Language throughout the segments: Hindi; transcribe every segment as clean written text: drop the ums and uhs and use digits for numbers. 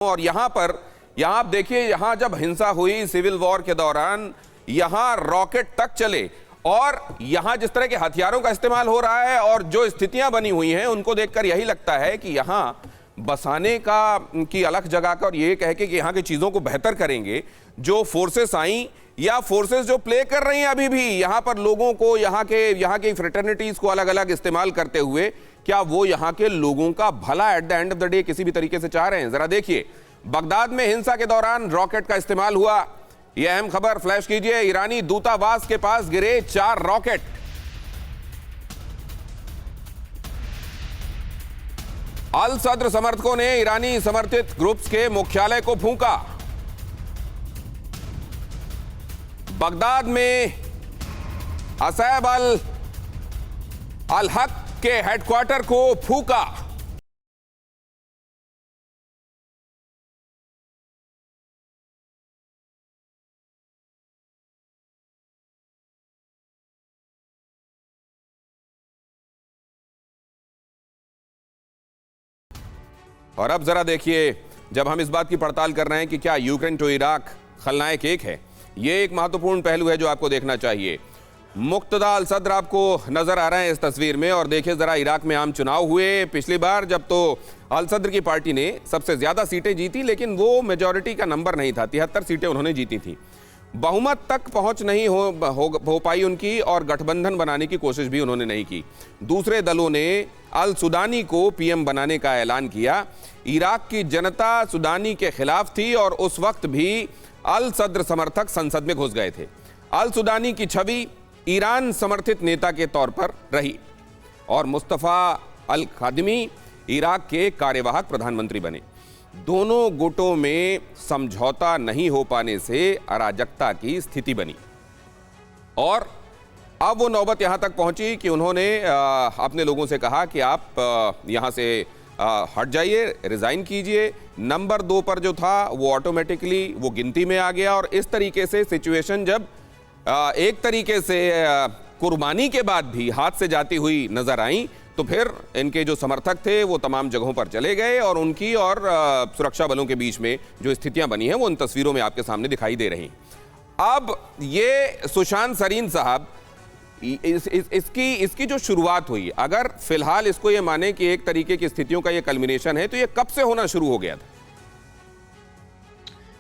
और यहाँ आप देखिए, यहाँ जब हिंसा हुई सिविल वॉर के दौरान, यहाँ रॉकेट तक चले और यहाँ जिस तरह के हथियारों का इस्तेमाल हो रहा है और जो स्थितियां बनी हुई हैं उनको देखकर यही लगता है कि यहाँ बसाने का की अलग जगह का और ये कह के कि यहाँ की चीज़ों को बेहतर करेंगे, जो फोर्सेस आई या फोर्सेस जो प्ले कर रही हैं अभी भी यहाँ पर लोगों को, यहाँ की फ्रेटर्निटीज को अलग अलग इस्तेमाल करते हुए, क्या वो यहाँ के लोगों का भला at the end of the day किसी भी तरीके से चाह रहे हैं? जरा देखिए, बगदाद में हिंसा के दौरान रॉकेट का इस्तेमाल हुआ। यह अहम खबर फ्लैश कीजिए। ईरानी दूतावास के पास गिरे 4 रॉकेट। अल सद्र समर्थकों ने ईरानी समर्थित ग्रुप्स के मुख्यालय को फूंका। बगदाद में असैब अल हक के हेडक्वार्टर को फूंका। और अब जरा देखिए, जब हम इस बात की पड़ताल कर रहे हैं कि क्या यूक्रेन टू इराक खलनायक एक है, ये एक महत्वपूर्ण पहलू है जो आपको देखना चाहिए। मुक्तदा अल सद्र आपको नजर आ रहे हैं इस तस्वीर में। और देखिए जरा, इराक में आम चुनाव हुए पिछली बार, जब तो अल सद्र की पार्टी ने सबसे ज्यादा सीटें जीती, लेकिन वो मेजॉरिटी का नंबर नहीं था। 73 सीटें उन्होंने जीती थी। बहुमत तक पहुंच नहीं हो पाई उनकी और गठबंधन बनाने की कोशिश भी उन्होंने नहीं की। दूसरे दलों ने अल सुदानी को पीएम बनाने का ऐलान किया। इराक की जनता सुदानी के खिलाफ थी और उस वक्त भी अल सद्र समर्थक संसद में घुस गए थे। अल सुदानी की छवि ईरान समर्थित नेता के तौर पर रही और मुस्तफा अल खादिमी इराक के कार्यवाहक प्रधानमंत्री बने। दोनों गुटों में समझौता नहीं हो पाने से अराजकता की स्थिति बनी और अब वो नौबत यहां तक पहुंची कि उन्होंने अपने लोगों से कहा कि आप यहां से हट जाइए, रिजाइन कीजिए। नंबर 2 पर जो था वो ऑटोमेटिकली वो गिनती में आ गया और इस तरीके से सिचुएशन जब एक तरीके से कुर्बानी के बाद भी हाथ से जाती हुई नजर आई, तो फिर इनके जो समर्थक थे वो तमाम जगहों पर चले गए और उनकी और सुरक्षा बलों के बीच में जो स्थितियां बनी हैं वो इन तस्वीरों में आपके सामने दिखाई दे रही हैं। अब ये सुशांत सरीन साहब, इसकी जो शुरुआत हुई, अगर फिलहाल इसको ये माने कि एक तरीके की स्थितियों का ये कल्मिनेशन है, तो ये कब से होना शुरू हो गया था?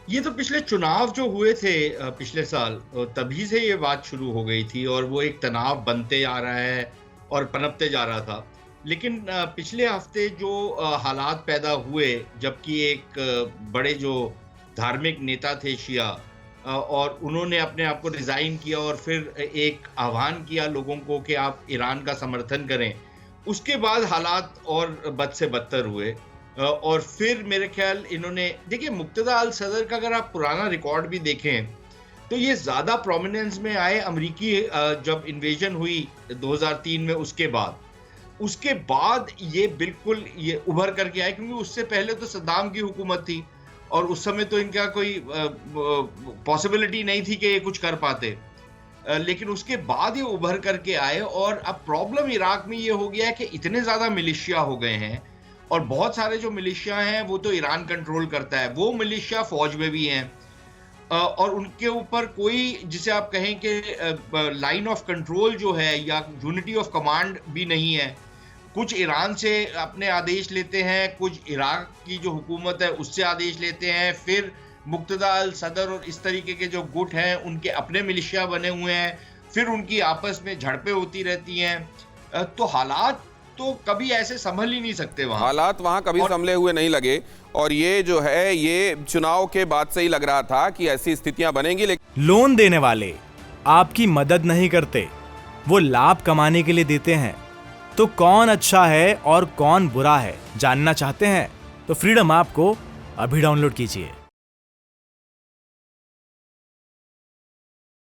ये तो पिछले चुनाव जो हुए थे पिछले साल, तभी से ये बात शुरू हो गई थी और वो एक तनाव बनते जा रहा है और पनपते जा रहा था। लेकिन पिछले हफ्ते जो हालात पैदा हुए, जबकि एक बड़े जो धार्मिक नेता थे शिया, और उन्होंने अपने आप को रिज़ाइन किया और फिर एक आह्वान किया लोगों को कि आप ईरान का समर्थन करें, उसके बाद हालात और बद से बदतर हुए। और फिर मेरे ख्याल इन्होंने, देखिए मुक्तदा अल सदर का अगर आप पुराना रिकॉर्ड भी देखें तो ये ज़्यादा प्रोमिनेंस में आए अमेरिकी जब इन्वेजन हुई 2003 में, उसके बाद ये बिल्कुल ये उभर करके आए, क्योंकि उससे पहले तो सद्दाम की हुकूमत थी और उस समय तो इनका कोई पॉसिबिलिटी नहीं थी कि ये कुछ कर पाते। लेकिन उसके बाद ये उभर करके आए और अब प्रॉब्लम इराक में ये हो गया है कि इतने ज़्यादा मिलिशिया हो गए हैं और बहुत सारे जो मिलिशिया हैं वो तो ईरान कंट्रोल करता है, वो मिलिशिया फौज में भी हैं और उनके ऊपर कोई, जिसे आप कहें कि लाइन ऑफ कंट्रोल जो है या यूनिटी ऑफ कमांड भी नहीं है। कुछ ईरान से अपने आदेश लेते हैं, कुछ इराक की जो हुकूमत है उससे आदेश लेते हैं, फिर मुक्तदा अल सदर और इस तरीके के जो गुट हैं उनके अपने मिलिशिया बने हुए हैं, फिर उनकी आपस में झड़पें होती रहती हैं। तो हालात तो कभी ऐसे संभल ही नहीं सकते वहाँ। हालात वहाँ कभी संभले हुए नहीं लगे और ये जो है ये चुनाव के बाद से ही लग रहा था कि ऐसी स्थितियां बनेंगी। लेकिन लोन देने वाले आपकी मदद नहीं करते, वो लाभ कमाने के लिए देते हैं। तो कौन अच्छा है और कौन बुरा है जानना चाहते हैं तो फ्रीडम ऐप को अभी डाउनलोड कीजिए।